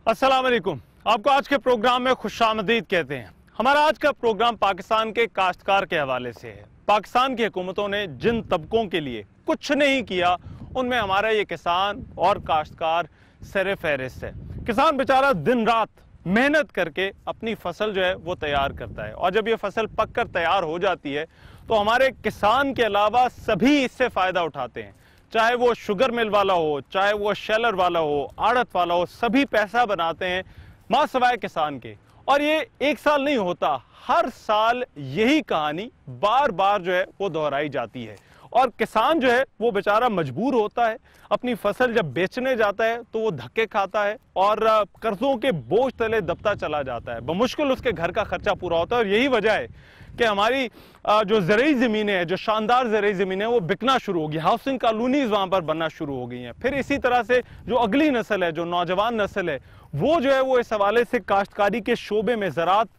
अस्सलाम वालेकुम। आपको आज के प्रोग्राम में खुशामदीद कहते हैं। हमारा आज का प्रोग्राम पाकिस्तान के काश्तकार के हवाले से है। पाकिस्तान की हुकूमतों ने जिन तबकों के लिए कुछ नहीं किया, उनमें हमारा ये किसान और काश्तकार सर फहरिस्त है। किसान बेचारा दिन रात मेहनत करके अपनी फसल जो है वो तैयार करता है, और जब ये फसल पक कर तैयार हो जाती है तो हमारे किसान के अलावा सभी इससे फ़ायदा उठाते हैं। चाहे वो शुगर मिल वाला हो, चाहे वो शेलर वाला हो, आड़त वाला हो, सभी पैसा बनाते हैं मां सवाए किसान के। और ये एक साल नहीं होता, हर साल यही कहानी बार बार जो है वो दोहराई जाती है। और किसान जो है वो बेचारा मजबूर होता है, अपनी फसल जब बेचने जाता है तो वो धक्के खाता है और कर्जों के बोझ तले दबता चला जाता है। बमुश्किल उसके घर का खर्चा पूरा होता है। और यही वजह है कि हमारी जो ज़रूरी ज़मीनें हैं, जो शानदार ज़रूरी ज़मीनें हैं, वो बिकना शुरू हो गई। हाउसिंग कॉलोनीज वहाँ पर बनना शुरू हो गई हैं। फिर इसी तरह से जो अगली नस्ल है, जो नौजवान नस्ल है, वो जो है वो इस हवाले से काश्तकारी के शोबे में, ज़राअत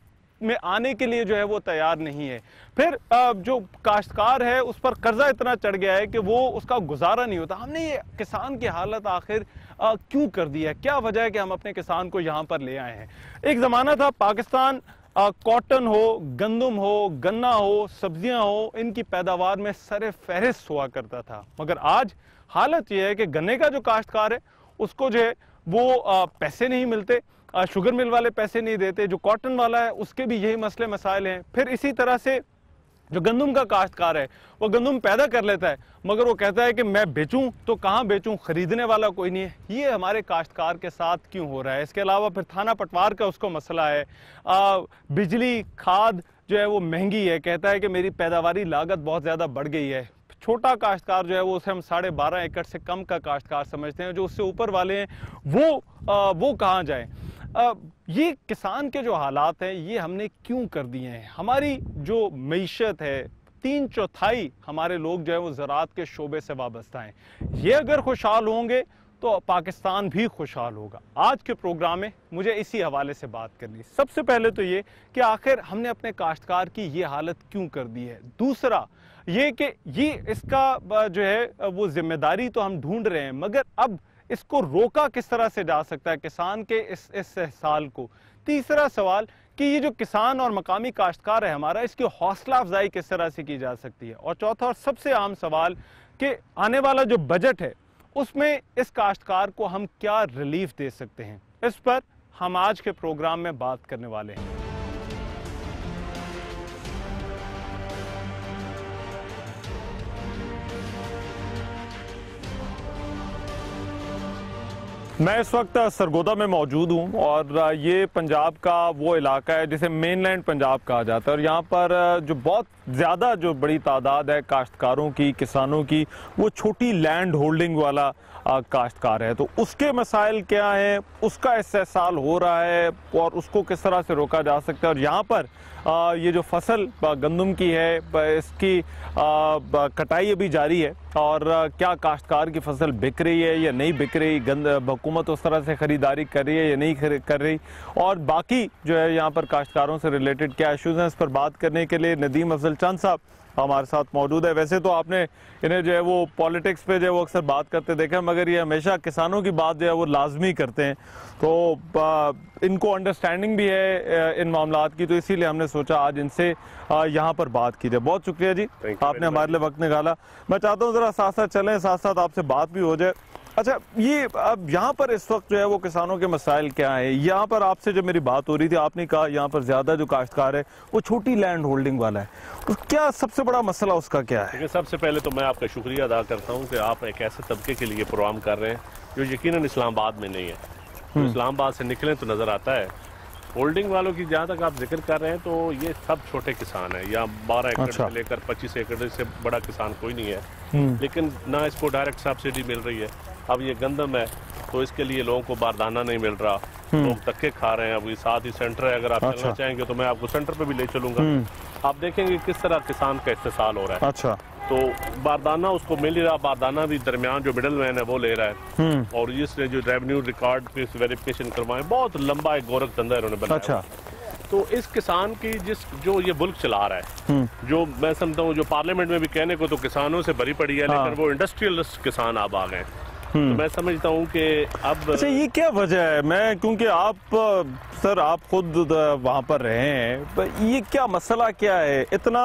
में आने के लिए जो है वो तैयार नहीं है। फिर जो काश्तकार है उस पर कर्जा इतना चढ़ गया है कि वो उसका गुजारा नहीं होता। हमने ये किसान की हालत आखिर क्यों कर दी है? क्या वजह है कि हम अपने किसान को यहाँ पर ले आए हैं? एक ज़माना था पाकिस्तान कॉटन हो, गंदम हो, गन्ना हो, सब्जियां हो, इनकी पैदावार में सरे फहरिस्त हुआ करता था। मगर आज हालत यह है कि गन्ने का जो काश्तकार है उसको जो है वो पैसे नहीं मिलते, शुगर मिल वाले पैसे नहीं देते, जो कॉटन वाला है उसके भी यही मसले मसाइल हैं। फिर इसी तरह से जो गंदम का काश्तकार है वो गंदम पैदा कर लेता है, मगर वो कहता है कि मैं बेचूं तो कहाँ बेचूं, खरीदने वाला कोई नहीं है। ये हमारे काश्तकार के साथ क्यों हो रहा है? इसके अलावा फिर थाना पटवार का उसको मसला है। बिजली, खाद जो है वो महंगी है, कहता है कि मेरी पैदावारी लागत बहुत ज़्यादा बढ़ गई है। छोटा काश्तकार जो है वो उसे हम 12.5 एकड़ से कम का काश्तकार समझते हैं। जो उससे ऊपर वाले हैं वो कहाँ जाए? ये किसान के जो हालात हैं ये हमने क्यों कर दिए हैं? हमारी जो मईशत है, 3/4 हमारे लोग जो है वो ज़राअत के शोबे से वाबस्ता हैं। ये अगर खुशहाल होंगे तो पाकिस्तान भी खुशहाल होगा। आज के प्रोग्राम में मुझे इसी हवाले से बात करनी। सबसे पहले तो ये कि आखिर हमने अपने काश्तकार की ये हालत क्यों कर दी है। दूसरा ये कि ये इसका जो है वो जिम्मेदारी तो हम ढूंढ रहे हैं, मगर अब इसको रोका किस तरह से जा सकता है किसान के इस साल को। तीसरा सवाल कि ये जो किसान और मकामी काश्तकार है हमारा, इसकी हौसला अफजाई किस तरह से की जा सकती है। और चौथा और सबसे आम सवाल कि आने वाला जो बजट है उसमें इस काश्तकार को हम क्या रिलीफ दे सकते हैं, इस पर हम आज के प्रोग्राम में बात करने वाले हैं। मैं इस वक्त सरगोदा में मौजूद हूँ और ये पंजाब का वो इलाका है जिसे मेनलैंड पंजाब कहा जाता है। और यहाँ पर जो बहुत ज़्यादा जो बड़ी तादाद है काश्तकारों की, किसानों की, वो छोटी लैंड होल्डिंग वाला काश्तकार है। तो उसके मसाइल क्या हैं, उसका इस्तेहसाल हो रहा है और उसको किस तरह से रोका जा सकता है। और यहाँ पर ये जो फसल गंदम की है इसकी कटाई अभी जारी है, और क्या काश्तकार की फसल बिक रही है या नहीं बिक रही, हुकूमत उस तरह से ख़रीदारी कर रही है या नहीं कर रही, और बाकी जो है यहाँ पर काश्तकारों से रिलेटेड क्या इश्यूज़ हैं, इस पर बात करने के लिए नदीम अफजल चंद साहब हमारे साथ मौजूद है। वैसे तो आपने इन्हें जो है वो पॉलिटिक्स पे जो है वो अक्सर बात करते देखा, मगर ये हमेशा किसानों की बात जो है वो लाजमी करते हैं, तो इनको अंडरस्टैंडिंग भी है इन मामलात की, तो इसीलिए हमने सोचा आज इनसे यहाँ पर बात की जाए। बहुत शुक्रिया जी, आपने हमारे लिए वक्त निकाला। मैं चाहता हूँ ज़रा साथ साथ चलें, साथ साथ आपसे बात भी हो जाए। अच्छा, ये अब यहाँ पर इस वक्त जो है वो किसानों के मसाइल क्या है? यहाँ पर आपसे जब मेरी बात हो रही थी आपने कहा यहाँ पर ज़्यादा जो काश्तकार है वो छोटी लैंड होल्डिंग वाला है, तो क्या सबसे बड़ा मसला उसका क्या है? सबसे पहले तो मैं आपका शुक्रिया अदा करता हूँ कि आप एक ऐसे तबके के लिए प्रोग्राम कर रहे हैं जो यकीनन इस्लामाबाद में नहीं है। तो इस्लामाबाद से निकलें तो नज़र आता है होल्डिंग वालों की। जहाँ तक आप जिक्र कर रहे हैं तो ये सब छोटे किसान हैं, या 12 एकड़ से लेकर 25 एकड़ से बड़ा किसान कोई नहीं है, लेकिन ना इसको डायरेक्ट सब्सिडी मिल रही है। अब ये गंदम है तो इसके लिए लोगों को बारदाना नहीं मिल रहा, लोग धक्के खा रहे हैं। अब साथ ही सेंटर है, अगर आप चलना चाहेंगे तो मैं आपको सेंटर पे भी ले चलूंगा। आप देखेंगे किस तरह किसान का इस्तेसाल हो रहा है। अच्छा, तो बारदाना उसको मिल ही रहा, बारदाना भी दरमियान जो मिडल मैन है वो ले रहा है, और इसने जो रेवेन्यू रिकॉर्ड पे वेरिफिकेशन करवाए, बहुत लंबा एक गोरख धंधा इन्होंने बनाया। अच्छा, तो इस किसान की जो ये मुल्क चला रहा है, जो मैं समझता हूँ जो पार्लियामेंट में भी कहने को तो किसानों से भरी पड़ी है, लेकिन वो इंडस्ट्रियलिस्ट किसान अब आ गए। तो मैं समझता हूँ कि अब अच्छा, ये क्या वजह है? मैं क्योंकि आप सर आप खुद वहां पर रहे हैं, पर ये क्या मसला क्या है? इतना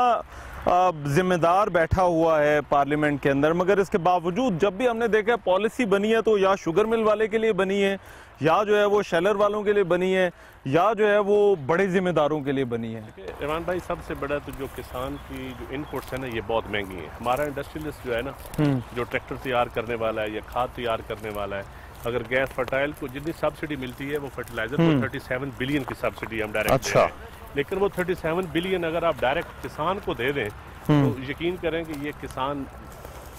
जिम्मेदार बैठा हुआ है पार्लियामेंट के अंदर, मगर इसके बावजूद जब भी हमने देखा पॉलिसी बनी है तो या शुगर मिल वाले के लिए बनी है, या जो है वो शेलर वालों के लिए बनी है, या जो है वो बड़े जिम्मेदारों के लिए बनी है। इमरान भाई, सबसे बड़ा तो जो किसान की जो इनपुट्स है ना, ये बहुत महंगी है। हमारा इंडस्ट्रियलिस्ट जो है ना, जो ट्रैक्टर तैयार करने वाला है या खाद तैयार करने वाला है, अगर गैस फर्टाइल को जितनी सब्सिडी मिलती है, वो फर्टिलाइजर को 37 बिलियन की सब्सिडी हम डायरेक्ट दे रहे हैं। लेकिन वो 37 बिलियन अगर आप डायरेक्ट किसान को दे दें तो यकीन करें कि ये किसान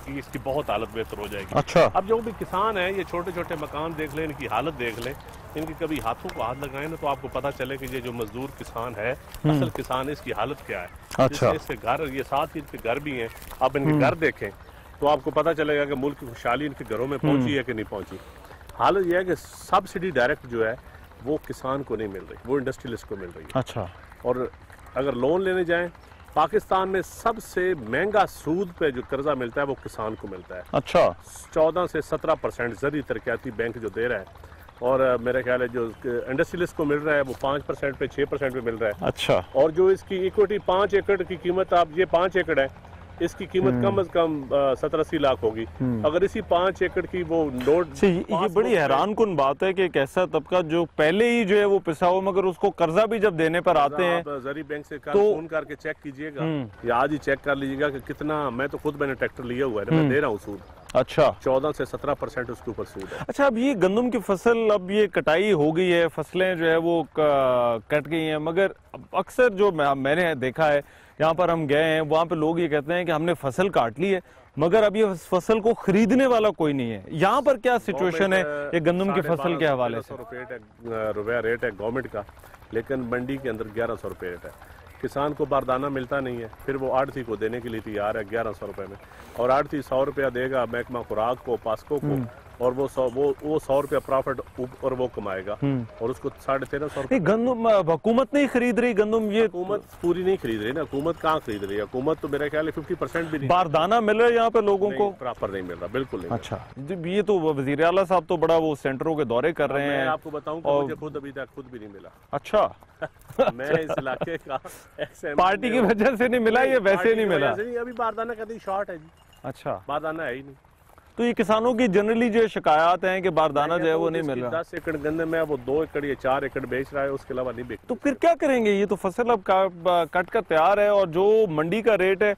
की इसकी बहुत हालत बेहतर हो जाएगी। अच्छा। अब जो भी किसान है, ये छोटे छोटे मकान देख लें, इनकी हालत देख लें, इनके कभी हाथों को हाथ लगाएं ना, तो आपको पता चले कि ये जो मजदूर किसान है, असल किसान है, इसकी हालत क्या है। अच्छा। इसके घर, ये साथ ही इनके घर भी हैं, आप इनके घर देखें तो आपको पता चलेगा कि मुल्क की खुशहाली इनके घरों में पहुंची है कि नहीं पहुंची। हालत यह है कि सब्सिडी डायरेक्ट जो है वो किसान को नहीं मिल रही, वो इंडस्ट्रियलिस्ट को मिल रही है। अच्छा। और अगर लोन लेने जाएं, पाकिस्तान में सबसे महंगा सूद पे जो कर्जा मिलता है वो किसान को मिलता है। अच्छा। 14 से 17% ज़री तरक्याती बैंक जो दे रहा है, और मेरा ख्याल है जो इंडस्ट्रियलिस्ट को मिल रहा है वो 5% पे 6% पे मिल रहा है। अच्छा। और जो इसकी इक्विटी 5 एकड़ की कीमत, आप ये 5 एकड़ है, इसकी कीमत कम से कम 70-80 लाख होगी। अगर इसी 5 एकड़ की वो नोट, ये बड़ी हैरान कुन बात है कि एक ऐसा तबका जो पहले ही जो है वो पिसा हो, मगर उसको कर्जा भी जब देने पर आते हैं, आप जरी बैंक से फोन करके चेक कीजिएगा या आज ही चेक कर लीजिएगा कि कितना, मैं तो खुद मैंने ट्रैक्टर लिया हुआ है, मैं दे रहा हूँ सूद। अच्छा। 14 से 17% उसके ऊपर सूद है। अच्छा, अब ये गंदम की फसल, अब ये कटाई हो गई है, फसलें जो है वो कट गई हैं, मगर अक्सर जो मैंने देखा है, यहाँ पर हम गए हैं, वहाँ पे लोग ये कहते हैं कि हमने फसल काट ली है, मगर अब ये फसल को खरीदने वाला कोई नहीं है। यहाँ पर क्या सिचुएशन है ये गंदम की फसल के हवाले से? रुपया रेट है गवर्नमेंट का, लेकिन मंडी के अंदर 1100 रुपये रेट है। किसान को बारदाना मिलता नहीं है, फिर वो आड़ती को देने के लिए तैयार है 1100 रुपये में, और आड़ती 100 रुपया देगा महकमा खुराक को, पास्को को, और वो 100 रुपया प्रॉफिट और वो कमाएगा, और उसको 1350 रुपये। गंदम हुकूमत नहीं खरीद रही गंदम? ये हुकूमत पूरी नहीं खरीद रही ना, हुकूमत कहाँ खरीद रही है? हुकूमत तो मेरा ख्याल है 50% भी नहीं। बारदाना मिल रहा है यहाँ पे लोगों को? प्रॉपर नहीं मिल रहा, बिल्कुल नहीं। अच्छा, ये तो वजीर आला साहब तो बड़ा वो सेंटरों के दौरे कर रहे हैं। मैं आपको बताऊं कि मुझे खुद अभी तक खुद भी नहीं मिला। अच्छा। मैं इस इलाके का पार्टी की वजह से नहीं मिला, ये वैसे नहीं मिला? अभी बारदाना कभी शॉर्ट है जी। अच्छा, बारदाना है ही नहीं। तो ये किसानों की जनरली जो शिकायत है कि बारदाना जो है वो नहीं मिल रहा। 10 एकड़ गंदम है, वो 2 एकड़ या 4 एकड़ बेच रहा है, उसके अलावा नहीं बेच। तो फिर क्या करेंगे? ये तो फसल अब कट कर तैयार है, और जो मंडी का रेट है,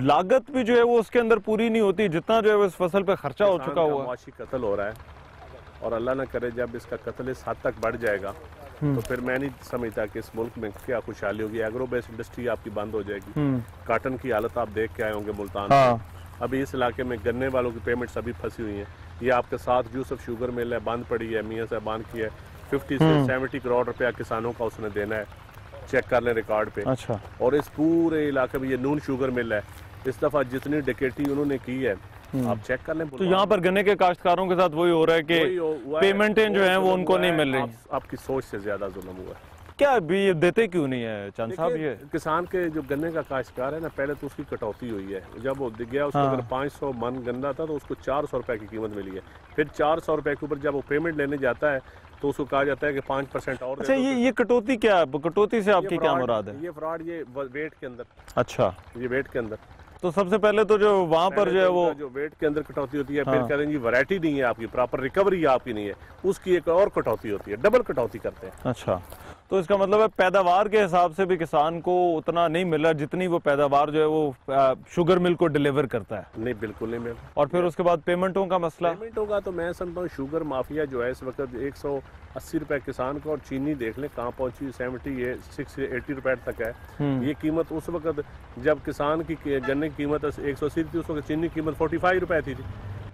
लागत भी जो है वो उसके अंदर पूरी नहीं होती, जितना जो है इस फसल पे खर्चा हो चुका हुआ। मुआशी कत्ल हो रहा है, और अल्लाह ना करे जब इसका कत्ल इस हद तक बढ़ जाएगा तो फिर मैं नहीं समझता कि इस मुल्क में क्या खुशहाली होगी। एग्रो बेस्ड इंडस्ट्री आपकी बंद हो जाएगी। काटन की हालत आप देख के आए होंगे मुल्तान में। अभी इस इलाके में गन्ने वालों की पेमेंट्स अभी फंसी हुई हैं। ये आपके साथ यूसुफ शुगर मिल है, बंद पड़ी है, मियाँ साहबान की है। 50 से 70 करोड़ रुपया किसानों का उसने देना है, चेक कर लें रिकॉर्ड पे। अच्छा। और इस पूरे इलाके में ये नून शुगर मिल है, इस दफा जितनी डकैती उन्होंने की है आप चेक कर लें। तो यहाँ पर गन्ने के काश्तकारों के साथ वही हो रहा है कि पेमेंटें जो है वो उनको नहीं मिल रही। आपकी सोच से ज्यादा जुल्म हुआ है। क्या अभी ये देते क्यों नहीं है चंद साहब? ये किसान के जो गन्ने का काश्तकार है ना, पहले तो उसकी कटौती हुई है। जब वो दिख गया उसको अगर 500 मन गन्ना था तो उसको 400 रुपए की कीमत मिली है। फिर 400 रुपए के ऊपर जब वो मुराद लेने जाता है तो उसको कहा जाता है कि 5% और। अच्छा, ये कटौती क्या है? कटौती से आपकी क्या मुराद है? ये फ्रॉड, ये वेट के अंदर। अच्छा, ये वेट के अंदर। तो सबसे पहले तो जो वहाँ पर जो है वो जो वेट के अंदर कटौती होती है, फिर कह रहे हैं जी वैरायटी नहीं है आपकी, प्रॉपर रिकवरी आपकी नहीं है, उसकी एक और कटौती होती है, डबल कटौती करते हैं। अच्छा, तो इसका मतलब है पैदावार के हिसाब से भी किसान को उतना नहीं मिल रहा जितनी वो पैदावार जो है वो शुगर मिल को डिलीवर करता है? नहीं, बिल्कुल नहीं मिल रहा। और फिर उसके बाद पेमेंटों का मसला? पेमेंटों का तो मैं समझता हूँ शुगर माफिया जो है इस वक्त 180 रुपए किसान को, और चीनी देख ले कहाँ पहुंची, 80 रुपए तक है ये कीमत। उस वक्त जब किसान की गन्ने की कीमत 180 थी, उस वक्त चीनी की कीमत 45 रुपए थी।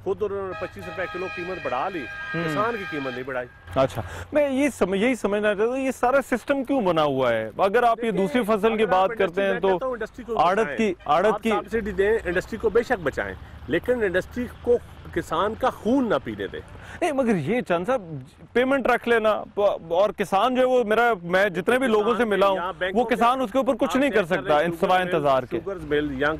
खुद उन्होंने 25 रुपए किलो कीमत बढ़ा ली, किसान की कीमत नहीं बढ़ाई। अच्छा, मैं यही समझना चाहता हूँ ये सारा सिस्टम क्यों बना हुआ है? अगर आप ये दूसरी फसल की बात करते हैं तो आड़त की सब्सिडी दें, इंडस्ट्री को बेशक बचाएं, लेकिन इंडस्ट्री को किसान का खून ना पीने दे। नहीं मगर ये चंद साहब पेमेंट रख लेना, और किसान जो है वो मैं जितने भी लोगों से मिला हूँ वो किसान उसके ऊपर कुछ नहीं कर सकता सिवाय इंतजार के। शुगर मिल या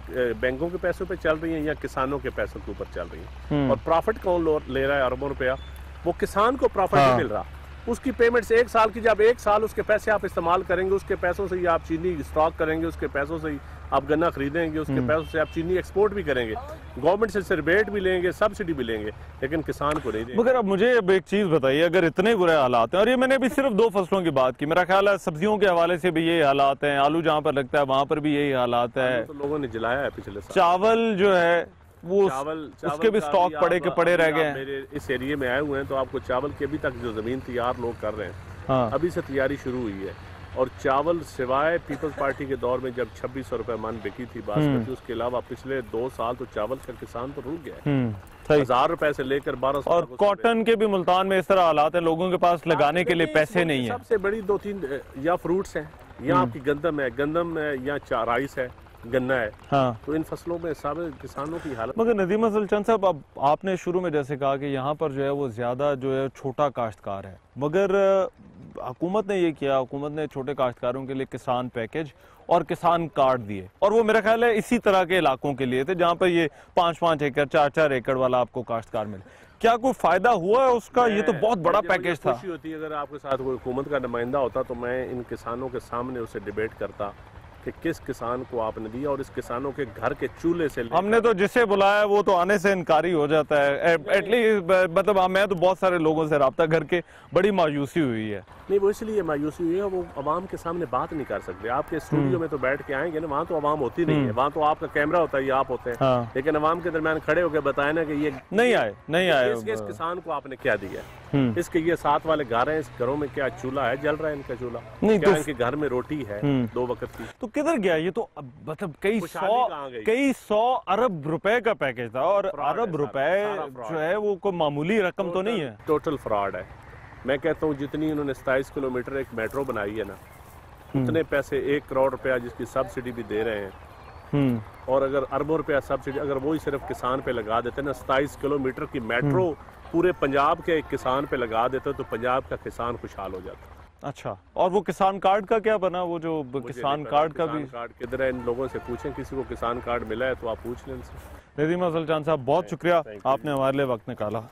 बैंकों के पैसों पे चल रही है या किसानों के पैसों के ऊपर चल रही है, और प्रॉफिट कौन ले रहा है अरबों रुपया? वो किसान को प्रॉफिट नहीं मिल रहा। उसकी पेमेंट से 1 साल की, जब 1 साल उसके पैसे आप इस्तेमाल करेंगे, उसके पैसों से ही आप चीनी स्टॉक करेंगे, उसके पैसों से ही आप गन्ना खरीदेंगे, उसके पैसों से आप चीनी एक्सपोर्ट भी करेंगे, गवर्नमेंट से रिबेट भी लेंगे, सब्सिडी भी लेंगे, लेकिन किसान को नहीं देंगे। मगर अब मुझे अब एक चीज बताइए, अगर इतने बुरे हालात हैं, और ये मैंने अभी सिर्फ 2 फसलों की बात की, मेरा ख्याल है सब्जियों के हवाले से भी यही हालात हैं, आलू जहाँ पर लगता है वहां पर भी यही हालात है, तो लोगों ने जलाया है पिछले साल। चावल जो है वो चावल उसके भी स्टॉक पड़े के पड़े रह गए हैं। मेरे इस एरिया में आए हुए हैं तो आपको चावल की अभी तक जो जमीन तैयार लोग कर रहे हैं, हाँ। अभी से तैयारी शुरू हुई है। और चावल सिवाय पीपल्स पार्टी के दौर में जब 2600 रुपए मन बिकी थी बासमती, उसके अलावा पिछले 2 साल तो चावल का किसान तो रुक गया है। 1000 रुपए से लेकर 1200। और कॉटन के भी मुल्तान में इस तरह हालात है, लोगों के पास लगाने के लिए पैसे नहीं है। सबसे बड़ी 2-3 या फ्रूट्स हैं या आपकी गंदम है या राइस है, गन्ना है, हाँ। तो इन फसलों में सब किसानों की हालत। मगर नदीम अफजल चंद साहब, अब आपने शुरू में जैसे कहा कि यहाँ पर जो है वो ज्यादा जो है छोटा काश्तकार है, मगर हुकूमत ने ये किया, हुकूमत ने छोटे काश्तकारों के लिए किसान पैकेज और किसान कार्ड दिए, और वो मेरा ख्याल है इसी तरह के इलाकों के लिए थे जहाँ पर ये 5-5 एकड़ 4-4 एकड़ वाला आपको काश्तकार मिले। क्या कोई फायदा हुआ है उसका? ये तो बहुत बड़ा पैकेज था। खुशी होती है अगर आपके साथ कोई हुकूमत का नुमाइंदा होता तो मैं इन किसानों के सामने उसे डिबेट करता कि किस किसान को आपने दिया, और इस किसानों के घर के चूल्हे से हमने तो जिसे बुलाया वो तो आने से इनकारी हो जाता है। एटलीस्ट मतलब मैं तो बहुत सारे लोगों से रब्ता करके बड़ी मायूसी हुई है। नहीं, वो इसलिए मायूसी हुई है, वो अवाम के सामने बात नहीं कर सकते। आपके स्टूडियो में तो बैठ के आएंगे ना, वहाँ तो अवाम होती नहीं है, वहाँ तो आपका कैमरा होता है या आप होते हैं, हाँ। लेकिन अवाम के दरमियान खड़े होकर बताए ना कि ये नहीं आए इस किसान को आपने क्या दिया, इसके ये 7 वाले घर हैं, इस घरों में क्या चूल्हा है, जल रहा है इनका चूल्हा नहीं, क्या इनके घर में रोटी है 2 वक्त की? तो किधर गया ये? तो मतलब कई सौ अरब रुपए का पैकेज था, और अरब रुपए जो है वो कोई मामूली रकम तो नहीं है। टोटल फ्रॉड है। मैं कहता हूँ जितनी इन्होंने 27 किलोमीटर एक मेट्रो बनाई है ना, उतने पैसे 1 करोड़ रुपया जिसकी सब्सिडी भी दे रहे हैं, और अगर अरबों रुपया सब्सिडी अगर वो ही सिर्फ किसान पे लगा देते ना, 27 किलोमीटर की मेट्रो पूरे पंजाब के एक किसान पे लगा देते तो पंजाब का किसान खुशहाल हो जाता। अच्छा, और वो किसान कार्ड का क्या बना? वो जो किसान कार्ड का भी कार्ड किधर है? इन लोगों से पूछें, किसी को किसान कार्ड मिला है तो आप पूछ लें इनसे। नदीम अफजल चंद साहब, बहुत शुक्रिया, आपने हमारे लिए वक्त निकाला।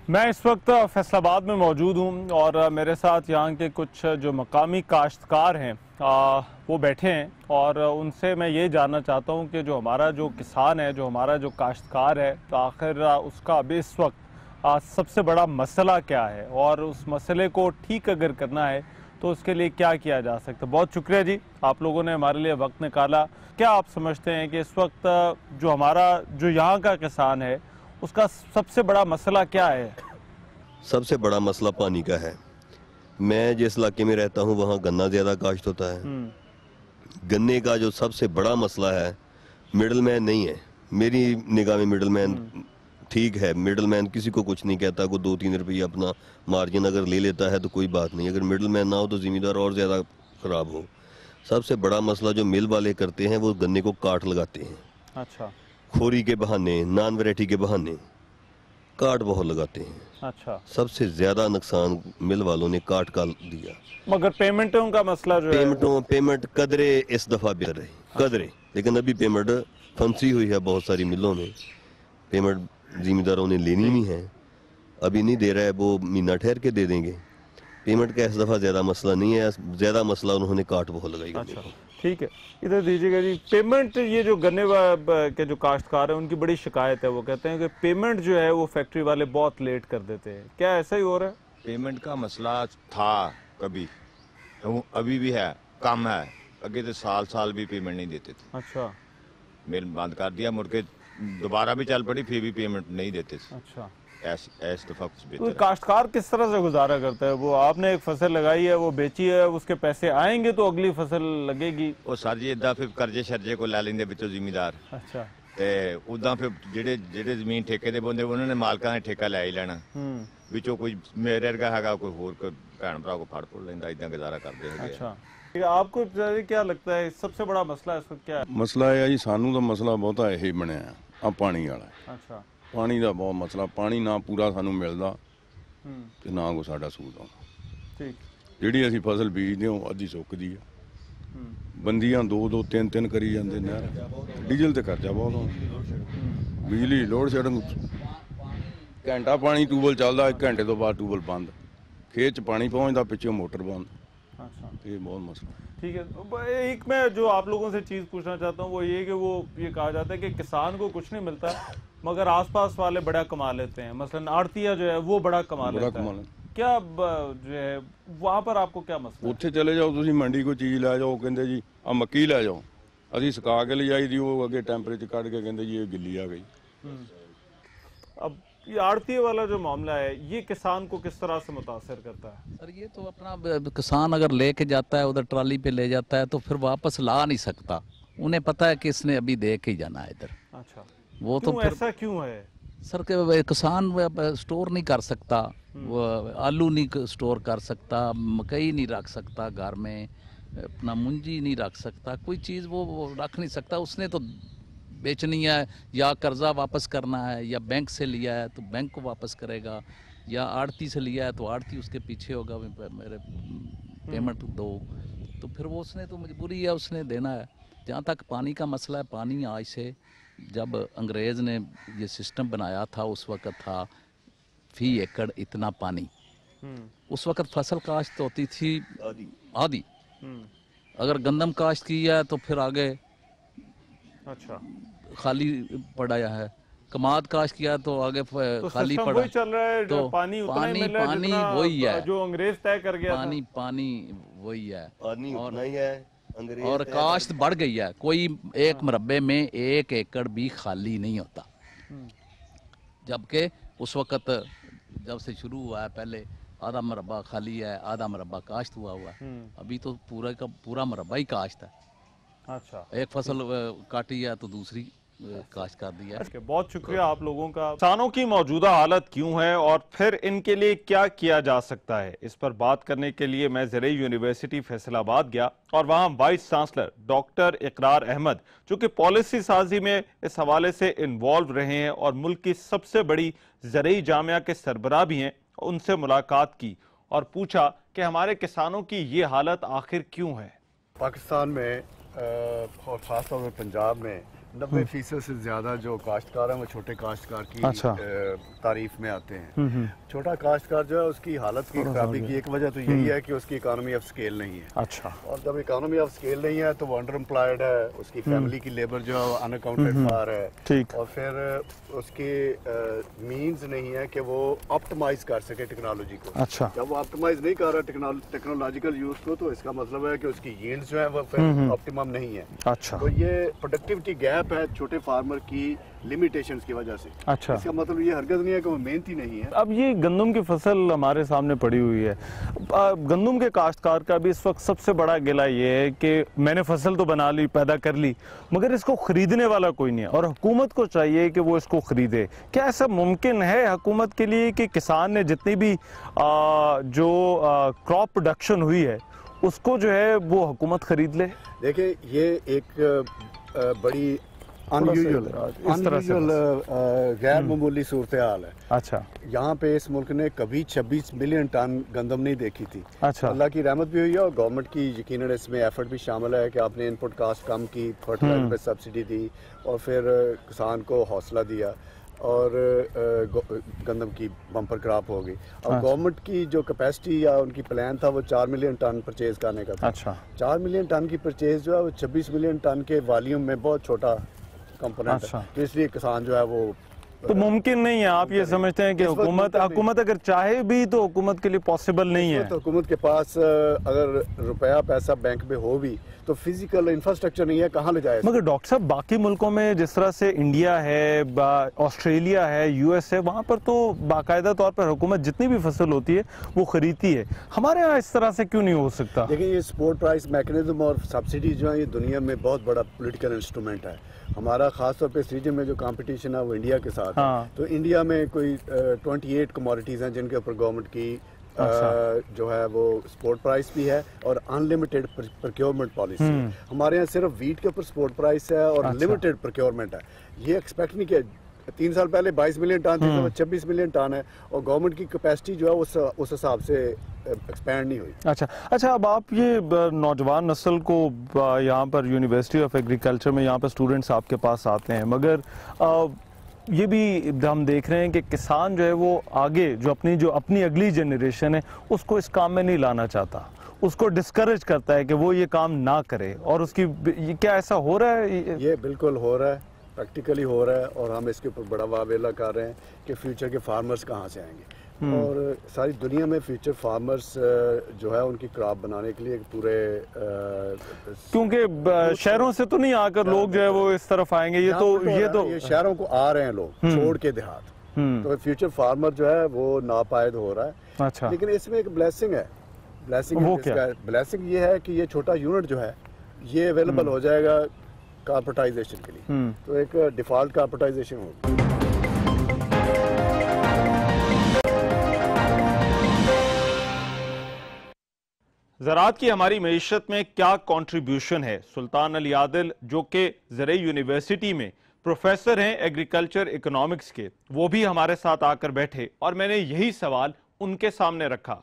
मैं इस वक्त फैसलाबाद में मौजूद हूँ, और मेरे साथ यहाँ के कुछ जो मकामी काश्तकार हैं वो बैठे हैं, और उनसे मैं ये जानना चाहता हूँ कि जो हमारा जो किसान है, जो हमारा जो काश्तकार है, तो आखिर उसका अभी इस वक्त सबसे बड़ा मसला क्या है, और उस मसले को ठीक अगर करना है तो उसके लिए क्या किया जा सकता है। बहुत शुक्रिया जी, आप लोगों ने हमारे लिए वक्त निकाला। क्या आप समझते हैं कि इस वक्त जो हमारा जो यहाँ का किसान है उसका सबसे बड़ा मसला क्या है? सबसे बड़ा मसला पानी का है। मैं जिस इलाके में रहता हूँ वहाँ गन्ना ज़्यादा काश्त होता है। गन्ने का जो सबसे बड़ा मसला है, मिडलमैन नहीं है। मेरी निगाह में मिडलमैन ठीक है, मिडलमैन किसी को कुछ नहीं कहता, को 2-3 रुपये अपना मार्जिन अगर ले लेता है तो कोई बात नहीं, अगर मिडलमैन ना हो तो ज़मींदार और ज़्यादा ख़राब हो। सबसे बड़ा मसला जो मिल वाले करते हैं वो गन्ने को काट लगाते हैं। अच्छा। खोरी के बहाने, नॉन वैरायटी के बहाने काट बहुत लगाते हैं। अच्छा। सबसे ज्यादा नुकसान मिल वालों ने काट का दिया। मगर पेमेंटों का मसला जो पेमेंट कदरे इस दफा बेहतर है, कदरे, लेकिन अभी पेमेंट फंसी हुई है बहुत सारी मिलों में। पेमेंट जिम्मेदारों ने लेनी नहीं है, अभी नहीं दे रहा है, वो महीना ठहर के दे देंगे। पेमेंट का इस दफा ज्यादा मसला नहीं है, ज्यादा मसला उन्होंने काट बहुत लगाई। अच्छा, ठीक है, इधर दीजिएगा जी। पेमेंट, ये जो गन्ने के जो काश्तकार है उनकी बड़ी शिकायत है, वो कहते हैं कि पेमेंट जो है वो फैक्ट्री वाले बहुत लेट कर देते हैं। क्या ऐसा ही हो रहा है? पेमेंट का मसला था कभी, अभी भी है, कम है। आगे तो साल भी पेमेंट नहीं देते थे। अच्छा। मिल बंद कर दिया, मुड़ के दोबारा भी चल पड़ी, फिर भी पेमेंट नहीं देते थे। अच्छा। ऐस दफा कुछ तो काश्तकार किस तरह से गुजारा करता है? वो आपने एक फसल लगाई है, वो बेची है, उसके पैसे आएंगे तो अगली फसल लगेगी। वो सर जी इदा फिर कर्जे शर्जे को लै लेंगे बिचों जिमीदार। अच्छा। ते उदा फिर जेडे जमीन ठेके दे बंदे उन्होंने मालकां ने ठेका लै ही लेना। बिचों कोई मेरे वर्गा हैगा, कोई होर कोई भैन भरा को फड़ फुड़ लैंदा, इदां गुजारा करदे हैगे। अच्छा। आपको क्या लगता है सबसे बड़ा मसला इसका क्या है? ਮਸਲਾ ਇਹ ਆ ਜੀ, ਸਾਨੂੰ ਤਾਂ ਮਸਲਾ ਬਹੁਤਾ ਇਹੀ ਬਣਿਆ ਆ ਪਾਣੀ ਵਾਲਾ। अच्छा। ਪਾਣੀ ਦਾ ਬਹੁਤ ਮਸਲਾ, ਪਾਣੀ ਨਾ ਪੂਰਾ ਸਾਨੂੰ ਮਿਲਦਾ हम्म। ਤੇ ਨਾ ਕੋ ਸਾਡਾ ਸੂਦ ਆਉਂਦਾ। ठीक। ਜਿਹੜੀ ਅਸੀਂ ਫਸਲ ਬੀਜਦੇ ਹਾਂ ਅੱਧੀ ਸੁੱਕਦੀ ਆ। ਬੰਦੀਆਂ 2-2 3-3 ਕਰੀ ਜਾਂਦੇ ਨਹਿਰ, ਡੀਜ਼ਲ ਤੇ ਖਰਚਾ ਬਹੁਤ ਆਉਂਦਾ। ਬਿਜਲੀ ਲੋਡ ਸ਼ੈਡਿੰਗ, ਘੰਟਾ ਪਾਣੀ ਟੂਬਲ ਚੱਲਦਾ, 1 ਘੰਟੇ ਤੋਂ ਬਾਅਦ ਟੂਬਲ ਬੰਦ, खेत च पानी पहुंचता, पिछे मोटर बंद। अच्छा, ये बहुत मसला। ठीक है। एक मैं जो आप लोगों से चीज़ पूछना चाहता हूँ वो ये कि वो ये कहा जाता है कि किसान को कुछ नहीं मिलता मगर आसपास वाले बड़ा कमा लेते हैं, मसलन आड़तिया जो है वो बड़ा कमा लेता है। क्या जो है वहाँ पर आपको क्या मसला? उत्थे चले जाओ तुसी मंडी को चीज़ लै जाओ, कहते जी आ मक्की लै जाओ, असी सुका के ले जाई दी, वो अगे टेंपरेचर कट के कहते जी ये गिल्ली आ गई। अब ये आड़ती वाला जो मामला है ये किसान को किस तरह से मुतासर करता है? सर ये तो अपना किसान अगर लेके जाता है उधर ट्राली पे ले जाता है तो फिर वापस ला नहीं सकता, उन्हें पता है कि इसने अभी दे के ही जाना है इधर। अच्छा, वो तो फिर ऐसा क्यों है सर के किसान स्टोर नहीं कर सकता, वो आलू नहीं स्टोर कर सकता, मकई नहीं रख सकता घर में, अपना मुंजी नहीं रख सकता, कोई चीज़ वो रख नहीं सकता। उसने तो बेचनी है या कर्जा वापस करना है, या बैंक से लिया है तो बैंक को वापस करेगा, या आड़ती से लिया है तो आड़ती उसके पीछे होगा मेरे पेमेंट दो, तो फिर वो उसने तो मजबूरी है उसने देना है। जहाँ तक पानी का मसला है, पानी आज से जब अंग्रेज़ ने ये सिस्टम बनाया था उस वक़्त था फी एकड़ इतना पानी। उस वक़्त फसल काश्त होती थी आधी, अगर गंदम काश्त की है तो फिर आगे अच्छा खाली पड़ा है, कमाद काश्त किया तो आगे तो खाली पड़ा। वही चल रहा है, तो पानी उतना ही मिल रहा है पानी जितना वही है जो अंग्रेज तय कर गया पानी पानी वही है, पानी उतना ही है, अंग्रेज और काश्त बढ़ गई है। कोई एक मरबे में 1 एकड़ भी खाली नहीं होता, जबकि उस वक़्त जब से शुरू हुआ है पहले आधा मरबा खाली है, आधा मरबा काश्त हुआ है। अभी तो पूरा का पूरा मरबा ही काश्त है। अच्छा, एक फसल काटी है तो दूसरी काश्त कर दी है। बहुत शुक्रिया आप लोगों का। किसानों की मौजूदा हालत क्यों है और फिर इनके लिए क्या किया जा सकता है, इस पर बात करने के लिए मैं ज़रई यूनिवर्सिटी फैसलाबाद गया और वहां वाइस चांसलर डॉक्टर इकरार अहमद, जो कि पॉलिसी साजी में इस हवाले से इन्वॉल्व रहे हैं और मुल्क की सबसे बड़ी ज़रई जामिया के सरबराह भी हैं, उनसे मुलाकात की और पूछा कि हमारे किसानों की ये हालत आखिर क्यों है। पाकिस्तान में और ख़ासतौर पर पंजाब में 90% से ज़्यादा जो काश्तकार हैं वो छोटे काश्तकार की तारीफ में आते हैं। छोटा काश्तकार जो है उसकी हालत की खराबी की एक वजह तो यही है कि उसकी इकानमी ऑफ स्केल नहीं है। अच्छा, और जब इकानमी ऑफ स्केल नहीं है तो वो अंडर एम्प्लॉयड है, उसकी फैमिली की लेबर जो है अनअकाउंटेड फॉर है, ठीक, और फिर उसके मीन्स नहीं है कि वो ऑप्टिमाइज कर सके टेक्नोलॉजी को। अच्छा, जब वो ऑप्टिमाइज नहीं कर रहा टेक्नोलॉजिकल यूज को, तो इसका मतलब है कि उसकी यील्ड जो है वो फिर ऑप्टिमम नहीं है। अच्छा, तो ये प्रोडक्टिविटी गैप है छोटे फार्मर की लिमिटेशंस की वजह से। अच्छा, इसका मतलब ये हरगज नहीं है कि वो मेहनती नहीं है। अब ये गंदम की फसल हमारे सामने पड़ी हुई है। गंदम के काश्तकार का भी इस वक्त सबसे बड़ा गिला ये है कि मैंने फसल तो बना ली, पैदा कर ली, मगर इसको खरीदने वाला कोई नहीं है और हुकूमत को चाहिए कि वो इसको खरीदे। क्या ऐसा मुमकिन है हुकूमत के लिए कि किसान ने जितनी भी जो क्रॉप प्रोडक्शन हुई है उसको जो है वो हुकूमत खरीद ले? देखिए ये एक बड़ी अनयूजुअल गैर मामूली सूरत हाल है। अच्छा, यहाँ पे इस मुल्क ने कभी 26 मिलियन टन गंदम नहीं देखी थी। अच्छा, अल्लाह की रहमत भी हुई है और गवर्नमेंट की यकीनन इसमें एफर्ट भी शामिल है कि आपने इनपुट कास्ट कम की, फर्टिलाइजर पे सब्सिडी दी और फिर किसान को हौसला दिया और गंदम की बम्पर क्रॉप हो गई। और गवर्नमेंट की जो कैपेसिटी या उनकी प्लान था वो 4 मिलियन टन परचेज करने का था। अच्छा, 4 मिलियन टन की परचेज जो है वो 26 मिलियन टन के वॉल्यूम में बहुत छोटा कंपोनेंट है, तो इसलिए किसान जो है वो तो मुमकिन नहीं है। आप ये समझते हैं कि हुकूमत अगर चाहे भी तो हुकूमत के लिए पॉसिबल नहीं है? तो हुकूमत के पास अगर रुपया पैसा बैंक में हो भी तो फिजिकल इंफ्रास्ट्रक्चर नहीं है, कहाँ ले जाए? मगर डॉक्टर साहब बाकी मुल्कों में जिस तरह से इंडिया है, ऑस्ट्रेलिया है, यूएस है, वहाँ पर तो बाकायदा तौर पर हुकूमत जितनी भी फसल होती है वो खरीदती है। हमारे यहाँ इस तरह से क्यों नहीं हो सकता? देखिए ये सपोर्ट प्राइस मैकेनिज्म और सब्सिडी जो है ये दुनिया में बहुत बड़ा पॉलिटिकल इंस्ट्रूमेंट है। हमारा खासतौर पे इस रीजन में जो कंपटीशन है वो इंडिया के साथ है। तो इंडिया में कोई 28 कमोडिटीज़ हैं जिनके ऊपर गवर्नमेंट की जो है वो सपोर्ट प्राइस भी है और अनलिमिटेड प्रोक्योरमेंट पॉलिसी है। हमारे यहाँ सिर्फ वीट के ऊपर सपोर्ट प्राइस है और लिमिटेड प्रोक्योरमेंट है। ये एक्सपेक्ट नहीं किया। 3 साल पहले 22 मिलियन टन थे, तो 26 मिलियन टन है और गवर्नमेंट की कैपेसिटी जो है उस हिसाब से एक्सपैंड नहीं हुई। अच्छा, अब आप ये नौजवान नस्ल को यहाँ पर यूनिवर्सिटी ऑफ एग्रीकल्चर में यहाँ पर स्टूडेंट्स आपके पास आते हैं, मगर ये भी हम देख रहे हैं कि किसान जो है वो आगे जो अपनी अगली जनरेशन है उसको इस काम में नहीं लाना चाहता, उसको डिस्करेज करता है कि वो ये काम ना करे। और उसकी क्या ऐसा हो रहा है? ये बिल्कुल हो रहा है, प्रैक्टिकली हो रहा है और हम इसके ऊपर बड़ा वावेला कर रहे हैं कि फ्यूचर के फार्मर्स कहाँ से आएंगे। और सारी दुनिया में फ्यूचर फार्मर्स जो है उनकी क्रॉप बनाने के लिए पूरे क्योंकि शहरों से तो नहीं आकर लोग जो है वो इस तरफ आएंगे। ये शहरों को आ रहे हैं लोग छोड़ के देहात, तो फ्यूचर फार्मर जो है वो नापायद हो रहा है। अच्छा, लेकिन इसमें एक ब्लेसिंग है। ब्लेसिंग ये है कि ये छोटा यूनिट जो है ये अवेलेबल हो जाएगा कॉर्पोरेटाइजेशन के लिए, तो एक डिफॉल्ट कॉर्पोरेटाइजेशन होगी। ज़राअत की हमारी मईशत में क्या कंट्रीब्यूशन है? सुल्तान अली आदिल जो कि ज़रई यूनिवर्सिटी में प्रोफेसर हैं एग्रीकल्चर इकोनॉमिक्स के, वो भी हमारे साथ आकर बैठे और मैंने यही सवाल उनके सामने रखा।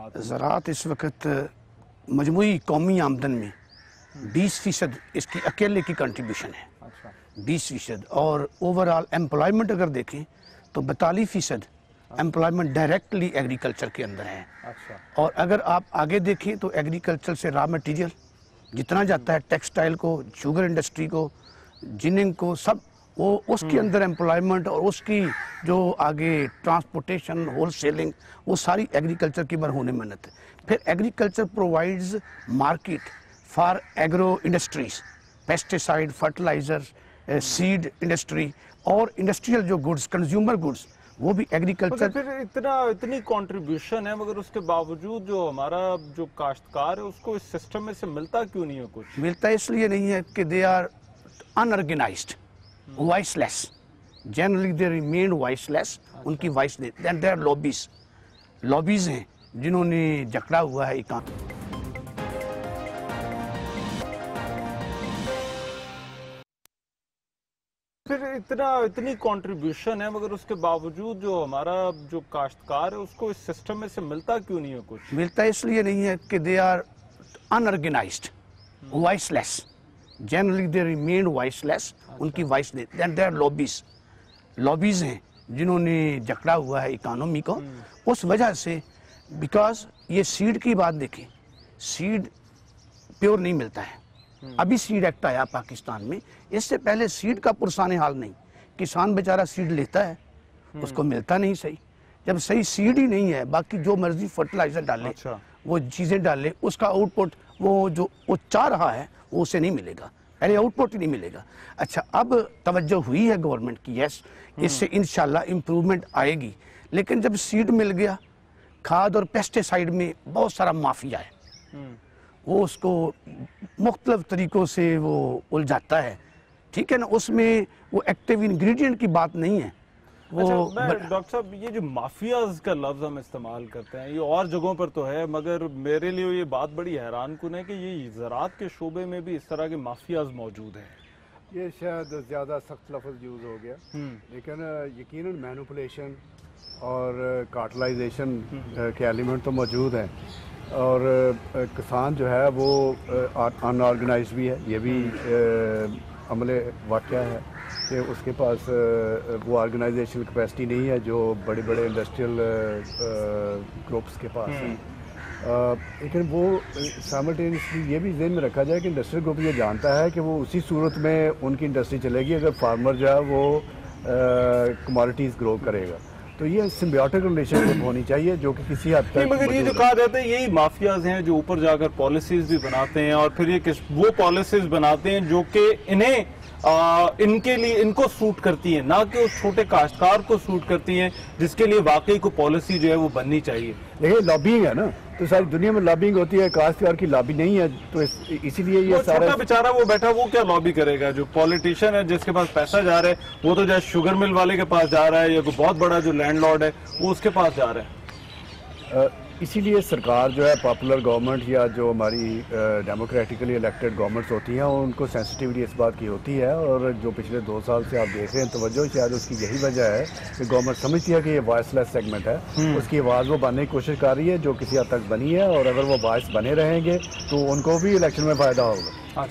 ज़राअत इस वक्त मजमूई कौमी आमदन में 20% इसकी अकेले की कंट्रीब्यूशन है। 20% और ओवरऑल एम्प्लॉयमेंट अगर देखें तो 42% एम्प्लॉयमेंट डायरेक्टली एग्रीकल्चर के अंदर है। और अगर आप आगे देखें तो एग्रीकल्चर से रॉ मटेरियल जितना जाता है, टेक्सटाइल को, शुगर इंडस्ट्री को, जिनिंग को, सब वो उसके अंदर एम्प्लॉयमेंट और उसकी जो आगे ट्रांसपोर्टेशन, होलसेलिंग, वो सारी एग्रीकल्चर की मरहून मेहनत है। फिर agriculture provides market for agro industries, pesticide, fertiliser, seed industry और इंडस्ट्रियल जो गुड्स, कंज्यूमर गुड्स, वो भी एग्रीकल्चर। फिर इतनी कंट्रीब्यूशन है मगर उसके बावजूद जो हमारा जो काश्तकार है उसको इस सिस्टम में से मिलता क्यों नहीं है? कुछ मिलता इसलिए नहीं है कि they are unorganised, voiceless, generally they remain voiceless. उनकी वॉइस देन देयर लॉबीज हैं जिन्होंने जकड़ा हुआ है काम। फिर इतनी कंट्रीब्यूशन है मगर उसके बावजूद जो हमारा जो काश्तकार है उसको इस सिस्टम में से मिलता क्यों नहीं है? कुछ मिलता इसलिए नहीं है कि they are unorganised, voiceless, generally they remain voiceless. उनकी वॉइस देन देयर लॉबीज हैं जिन्होंने जकड़ा हुआ है इकोनॉमी को। उस वजह से बिकॉज ये सीड की बात देखें, सीड प्योर नहीं मिलता है। अभी सीड एक्ट आया पाकिस्तान में, इससे पहले सीड का पुरसाने हाल नहीं। किसान बेचारा सीड लेता है, उसको मिलता नहीं सही। जब सही सीड ही नहीं है, बाकी जो मर्जी फर्टिलाइजर डाले, वो चीज़ें डाले, उसका आउटपुट वो चाह रहा है वो उसे नहीं मिलेगा, पहले आउटपुट ही नहीं मिलेगा। अच्छा, अब तवज्जो हुई है गवर्नमेंट की, यस, इससे इंशाल्लाह इम्प्रूवमेंट आएगी। लेकिन जब सीड मिल गया, खाद और पेस्टिसाइड में बहुत सारा माफिया है, वो उसको मुख्तलिफ तरीक़ों से वो उलझाता है, ठीक है ना। उसमें वो एक्टिव इंग्रेडिएंट की बात नहीं है। वो डॉक्टर साहब, ये जो माफियाज का लफ्ज़ हम इस्तेमाल करते हैं, ये और जगहों पर तो है, मगर मेरे लिए ये बात बड़ी हैरान कुन है कि ये ज़राअत के शोबे में भी इस तरह के माफियाज मौजूद हैं। ये शायद ज़्यादा सख्त लफ्ज़ यूज़ हो गया, लेकिन यकीनन मैनिपुलेशन और कार्टलाइजेशन के एलिमेंट तो मौजूद हैं। और किसान जो है वो अनऑर्गेनाइज्ड भी है, ये भी अमले वाक़या है कि उसके पास वो ऑर्गेनाइजेशन कैपेसिटी नहीं है जो बड़े बड़े इंडस्ट्रियल ग्रुप्स के पास है। लेकिन वो साइमल्टेनियसली ये भी ज़हन में रखा जाए कि इंडस्ट्रियल ग्रुप ये जानता है कि वो उसी सूरत में उनकी इंडस्ट्री चलेगी अगर फार्मर जो है वो कमोडिटीज़ ग्रो करेगा। तो ये सिम्बियोटिक रिलेशनशिप होनी चाहिए जो कि किसी हद तक। मगर ये जो कहा जाता है यही माफियाज हैं जो ऊपर जाकर पॉलिसीज भी बनाते हैं और फिर ये वो पॉलिसीज बनाते हैं जो कि इनके लिए इनको सूट करती हैं, ना कि उस छोटे काश्तकार को सूट करती हैं जिसके लिए वाकई को पॉलिसी जो है वो बननी चाहिए। देखिए, लॉबिंग है ना, तो सारी दुनिया में लॉबिंग होती है, काश्तकार की लॉबी नहीं है, तो इसीलिए ये सारा बेचारा वो बैठा वो क्या लॉबी करेगा? जो पॉलिटिशियन है जिसके पास पैसा जा रहा है वो तो जैसे शुगर मिल वाले के पास जा रहा है या कोई बहुत बड़ा जो लैंडलॉर्ड है वो उसके पास जा रहा है। इसीलिए सरकार जो है पॉपुलर गवर्नमेंट या जो हमारी डेमोक्रेटिकली इलेक्टेड गवर्नमेंट्स होती हैं उनको सेंसिटिविटी इस बात की होती है, और जो पिछले 2 साल से आप देख रहे हैं तवज्जो शायद उसकी यही वजह है कि गवर्नमेंट समझती है कि ये वॉइसलेस सेगमेंट है, उसकी आवाज़ वो बनने की कोशिश कर रही है जो किसी हद तक बनी है, और अगर वो वॉइस बने रहेंगे तो उनको भी इलेक्शन में फ़ायदा होगा।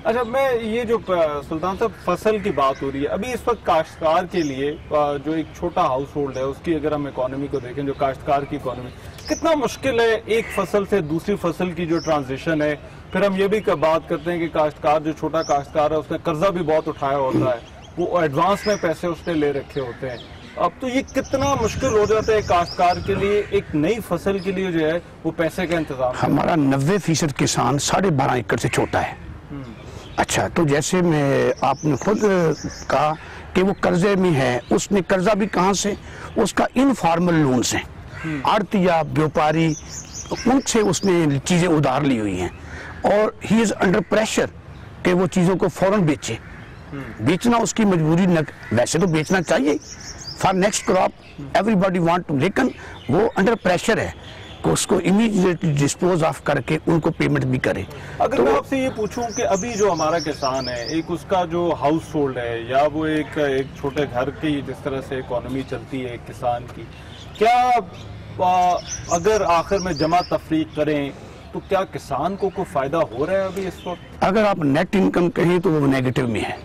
अच्छा, मैं ये जो सुल्तान साहब फसल की बात हो रही है, अभी इस वक्त काश्तकार के लिए जो एक छोटा हाउस होल्ड है उसकी अगर हम इकोनॉमी को देखें, जो काश्तकार की इकोनॉमी, कितना मुश्किल है एक फसल से दूसरी फसल की जो ट्रांजिशन है। फिर हम ये भी बात करते हैं कि काश्तकार जो छोटा काश्तकार है उसने कर्जा भी बहुत उठाया होता है, वो एडवांस में पैसे उसने ले रखे होते हैं। अब तो ये कितना मुश्किल हो जाता है काश्तकार के लिए एक नई फसल के लिए जो है वो पैसे का इंतजाम। हमारा 90% किसान 12.5 एकड़ से छोटा है। अच्छा, तो जैसे मैं आपने खुद कहा कि वो कर्जे में है, उसने कर्जा भी कहाँ से, उसका इनफॉर्मल लोन से, आड़तिया व्यापारी उनसे उसने चीजें उधार ली हुई हैं, और ही इज अंडर प्रेशर कि वो चीजों को फौरन बेचे। बेचना उसकी मजबूरी न, वैसे तो बेचना चाहिए for next crop, everybody want to, लेकिन वो अंडर प्रेशर है कि उसको इमीडिएटली डिस्पोज ऑफ करके उनको पेमेंट भी करे। अगर तो मैं आपसे ये पूछूं कि अभी जो हमारा किसान है, एक उसका जो हाउस होल्ड है या वो एक छोटे घर की जिस तरह से इकोनॉमी चलती है एक किसान की, क्या अगर आखिर में जमा तफरीक करें तो क्या किसान को कोई फायदा हो रहा है अभी इस वक्त? अगर आप नेट इनकम कहें तो वो नेगेटिव में है।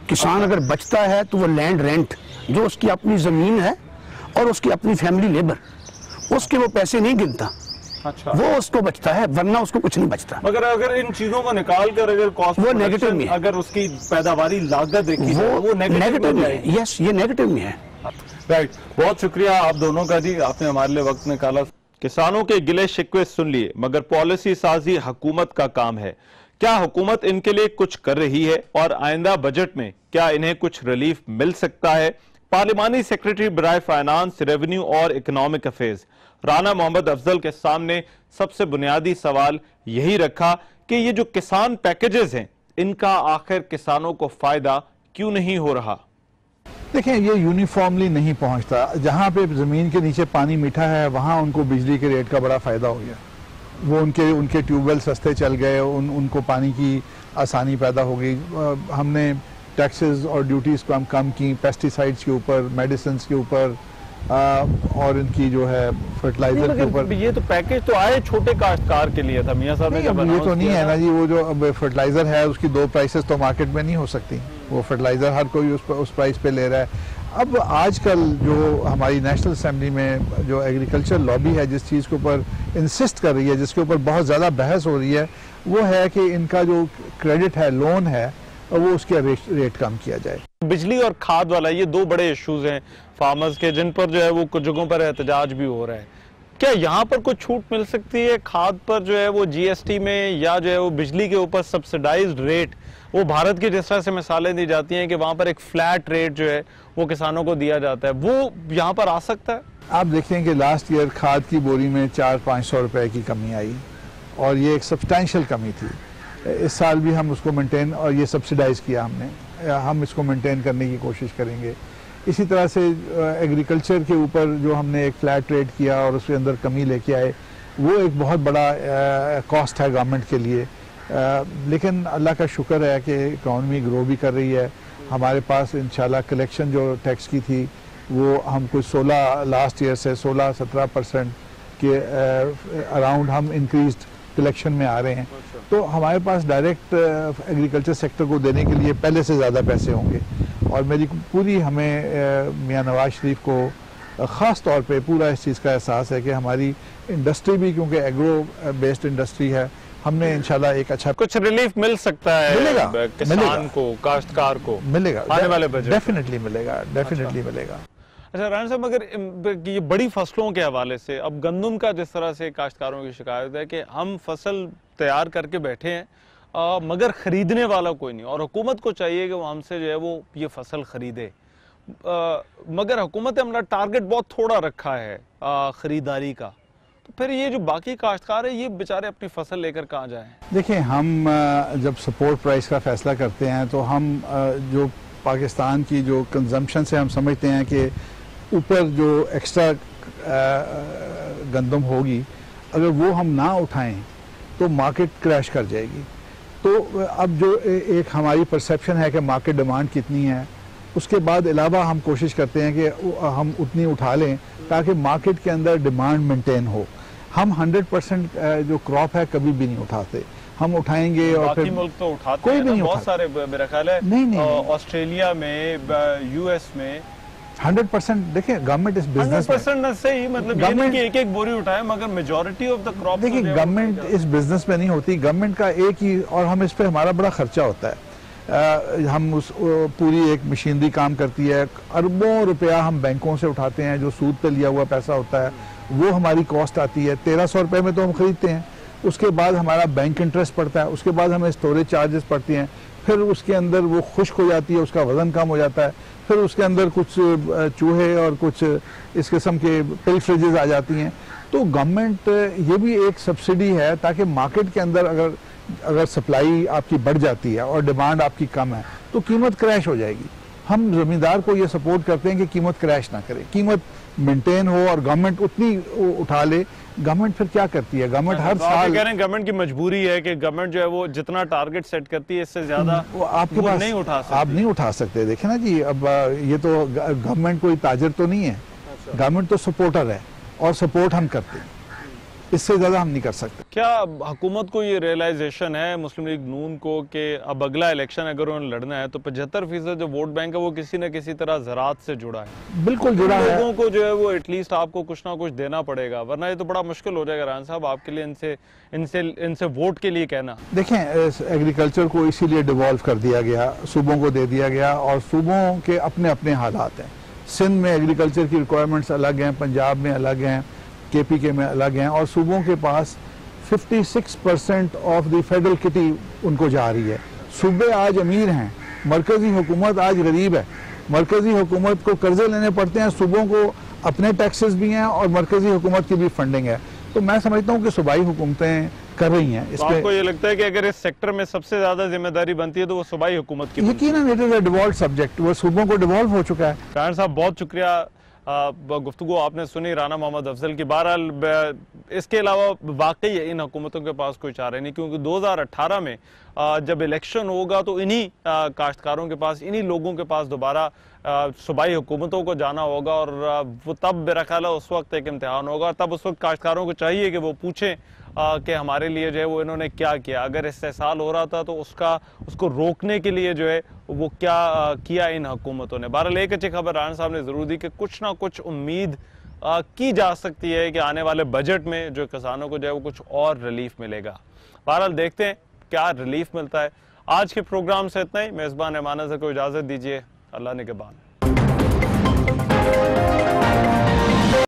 किसान अगर बचता है तो वो लैंड रेंट, जो उसकी अपनी जमीन है और उसकी अपनी फैमिली लेबर, उसके वो पैसे नहीं गिनता। अच्छा, वो उसको बचता है, वरना उसको कुछ नहीं बचता। मगर अगर इन चीजों को निकाल कर अगर कॉस्ट, वो नेगेटिव में, अगर उसकी पैदावारी लागत देखी वो नेगेटिव में है। यस, ये नेगेटिव में है। राइट, बहुत शुक्रिया आप दोनों का जी, आपने हमारे लिए वक्त निकाला। किसानों के गिले शिकवे सुन लिए, मगर पॉलिसी साजी हुकूमत का काम है। क्या हुकूमत इनके लिए कुछ कर रही है, और आइंदा बजट में क्या इन्हें कुछ रिलीफ मिल सकता है? पार्लिमानी सेक्रेटरी बराए फाइनेंस, रेवेन्यू और इकोनॉमिक अफेयर्स राना मोहम्मद अफजल के सामने सबसे बुनियादी सवाल यही रखा कि ये जो किसान पैकेजेस हैं, इनका आखिर किसानों को फायदा क्यों नहीं हो रहा। देखें, ये यूनिफॉर्मली नहीं पहुंचता। जहाँ पे ज़मीन के नीचे पानी मीठा है वहाँ उनको बिजली के रेट का बड़ा फ़ायदा हो गया। वो उनके ट्यूबवेल सस्ते चल गए, उनको पानी की आसानी पैदा हो गई। हमने टैक्सेस और ड्यूटीज़ को हम कम की, पेस्टिसाइड्स के ऊपर, मेडिसिन के ऊपर, और इनकी जो है फर्टिलाइजर के ऊपर। ये तो पैकेज तो आए छोटे काश्तकार के लिए था, मियां साहब ने जब ये तो नहीं है ना जी। वो जो अब फर्टिलाइजर है उसकी 2 प्राइसेस तो मार्केट में नहीं हो सकती। वो फर्टिलाइजर हर कोई उस प्राइस पे ले रहा है। अब आजकल जो हमारी नेशनल असेंबली में जो एग्रीकल्चर लॉबी है, जिस चीज़ के ऊपर इंसिस्ट कर रही है, जिसके ऊपर बहुत ज़्यादा बहस हो रही है, वो है कि इनका जो क्रेडिट है, लोन है, वो उसका रेट कम किया जाए। बिजली और खाद वाला, ये 2 बड़े इश्यूज हैं फार्मर्स के, जिन पर जो है वो कुछ जगहों पर एहतजाज भी हो रहा है। क्या यहाँ पर कुछ छूट मिल सकती है खाद पर जो है वो जीएसटी में, या जो है वो बिजली के ऊपर सब्सिडाइज्ड रेट, वो भारत की जिस तरह से मिसालें दी जाती हैं कि वहाँ पर एक फ्लैट रेट जो है वो किसानों को दिया जाता है, वो यहाँ पर आ सकता है? आप देखें कि लास्ट ईयर खाद की बोरी में 400-500 रुपए की कमी आई, और ये एक सब्सटैंशियल कमी थी। इस साल भी हम उसको मेंटेन, और ये सब्सिडाइज किया हमने, हम इसको मेंटेन करने की कोशिश करेंगे। इसी तरह से एग्रीकल्चर के ऊपर जो हमने एक फ्लैट रेट किया और उसके अंदर कमी लेके आए, वो एक बहुत बड़ा कॉस्ट है गवर्नमेंट के लिए। लेकिन अल्लाह का शुक्र है कि इकॉनमी ग्रो भी कर रही है। हमारे पास इंशाल्लाह कलेक्शन जो टैक्स की थी वो हम कुछ 16 लास्ट ईयर से 16-17% के अराउंड हम इंक्रीज्ड कलेक्शन में आ रहे हैं। तो हमारे पास डायरेक्ट एग्रीकल्चर सेक्टर को देने के लिए पहले से ज़्यादा पैसे होंगे। और मेरी पूरी हमें मियां नवाज शरीफ को ख़ास तौर पे पूरा इस चीज़ का एहसास है कि हमारी इंडस्ट्री भी, क्योंकि एग्रो बेस्ड इंडस्ट्री है, हमने इंशाल्लाह एक अच्छा कुछ रिलीफ मिल सकता है, मिलेगा किसान को, काश्तकार को मिलेगा, आने वाले बजट डेफिनेटली मिलेगा, डेफिनेटली मिलेगा। अच्छा राना साहब, अगर ये बड़ी फसलों के हवाले से, अब गंदम का जिस तरह से काश्तकारों की शिकायत है कि हम फसल तैयार करके बैठे हैं मगर खरीदने वाला कोई नहीं, और हुकूमत को चाहिए कि वो हमसे जो है वो ये फसल खरीदे, मगर हुकूमत ने अपना टारगेट बहुत थोड़ा रखा है खरीदारी का, तो फिर ये जो बाकी काश्तकार है ये बेचारे अपनी फसल लेकर कहाँ जाएं? देखिए, हम जब सपोर्ट प्राइस का फैसला करते हैं तो हम जो पाकिस्तान की जो कंजम्पशन से हम समझते हैं कि ऊपर जो एक्स्ट्रा गंदम होगी, अगर वो हम ना उठाएं तो मार्केट क्रैश कर जाएगी। तो अब जो एक हमारी परसेप्शन है कि मार्केट डिमांड कितनी है, उसके बाद अलावा हम कोशिश करते हैं कि हम उतनी उठा लें ताकि मार्केट के अंदर डिमांड मेंटेन हो। हम 100% जो क्रॉप है कभी भी नहीं उठाते, हम उठाएंगे और बाकी फिर मुल्क तो उठाते कोई हैं भी ना, नहीं बहुत उठाता। सारे मेरा ख्याल है नहीं। ऑस्ट्रेलिया में, यूएस में 100% देखिए गवर्नमेंट इस बिजनेस 100% न सही, मतलब ये नहीं Government- कि एक बोरी उठाए, मगर मेजॉरिटी ऑफ द क्रॉप देखिए गवर्नमेंट इस बिजनेस में नहीं होती। गवर्नमेंट का एक ही, और हम इस पे हमारा बड़ा खर्चा होता है। हम उस पूरी एक मशीनरी काम करती है, अरबों रुपया हम बैंकों से उठाते हैं, जो सूद पे लिया हुआ पैसा होता है वो हमारी कॉस्ट आती है। 1300 रुपये में तो हम खरीदते हैं, उसके बाद हमारा बैंक इंटरेस्ट पड़ता है, उसके बाद हमें स्टोरेज चार्जेस पड़ती हैं, फिर उसके अंदर वो खुश्क हो जाती है, उसका वजन कम हो जाता है, फिर उसके अंदर कुछ चूहे और कुछ इस किस्म के पिल फ्रिजेज आ जाती हैं। तो गवर्नमेंट ये भी एक सब्सिडी है ताकि मार्केट के अंदर अगर सप्लाई आपकी बढ़ जाती है और डिमांड आपकी कम है तो कीमत क्रैश हो जाएगी। हम जमींदार को ये सपोर्ट करते हैं कि कीमत क्रैश ना करे, कीमत मेंटेन हो और गवर्नमेंट उतनी उठा ले। गवर्नमेंट फिर क्या करती है, गवर्नमेंट हर तो आप ये साल कह रहे हैं गवर्नमेंट की मजबूरी है कि गवर्नमेंट जो है वो जितना टारगेट सेट करती है इससे ज्यादा वो आपके पास नहीं उठा सकती। आप नहीं उठा सकते। देखे ना जी, अब ये तो गवर्नमेंट कोई ताजर तो नहीं है, गवर्नमेंट तो सपोर्टर है और सपोर्ट हम करते हैं, इससे ज्यादा हम नहीं कर सकते। क्या हुकूमत को ये रियलाइजेशन है, मुस्लिम लीग नून को, कि अब अगला इलेक्शन अगर उन्हें लड़ना है तो 75% जो वोट बैंक है वो किसी न किसी तरह ज़राअत से जुड़ा है, बिल्कुल जुड़ा है। लोगों को जो है वो एटलीस्ट आपको कुछ ना कुछ देना पड़ेगा, वरना ये तो बड़ा मुश्किल हो जाएगा रान साहब आपके लिए इनसे वोट के लिए कहना। देखें, एग्रीकल्चर को इसीलिए डिवॉल्व कर दिया गया, सूबों को दे दिया गया, और सूबों के अपने अपने हालात हैं। सिंध में एग्रीकल्चर की रिक्वायरमेंट्स अलग हैं, पंजाब में अलग हैं, KPK में अलग हैं, और सूबों के पास 56% ऑफ द फेडरल किटी उनको जा रही है। सूबे आज अमीर हैं, मरकजी हुकूमत आज गरीब है। मरकजी हुकूमत को कर्जे लेने पड़ते हैं, सूबों को अपने टैक्सेस भी हैं और मरकजी हुकूमत की भी फंडिंग है। तो मैं समझता हूँ कि सूबाई हुकूमतें कर रही हैं इस तो पे। आपको ये लगता है कि अगर इस सेक्टर में सबसे ज्यादा जिम्मेदारी बनती है तो वो सूबाई हुकूमत की? यकीनन it is a devolve subject, वो सूबों को डिवॉल्व हो चुका है। खान साहब बहुत शुक्रिया, गुफ्तगू आपने सुनी राना मोहम्मद अफजल की। बहरहाल इसके अलावा वाकई इन हुकूमतों के पास कोई चारा नहीं, क्योंकि 2018 में जब इलेक्शन होगा तो इन्हीं काश्तकारों के पास, इन्हीं लोगों के पास दोबारा सूबाई हुकूमतों को जाना होगा, और वो तब मेरा ख्याल है उस वक्त एक इम्तिहान होगा। तब उस वक्त काश्तकारों को चाहिए कि वो पूछें कि हमारे लिए जो है वो इन्होंने क्या किया। अगर इस्तेसाल हो रहा था तो उसको रोकने के लिए जो है वो क्या किया इन हुकूमतों ने। बहरहाल एक अच्छी खबर राना साहब ने जरूर दी कि कुछ ना कुछ उम्मीद की जा सकती है कि आने वाले बजट में जो किसानों को जो है वो कुछ और रिलीफ मिलेगा। बहरहाल देखते हैं क्या रिलीफ मिलता है। आज के प्रोग्राम से इतना ही। मेज़बान ऐमान अज़हर को इजाज़त दीजिए। अल्लाह निगहबान।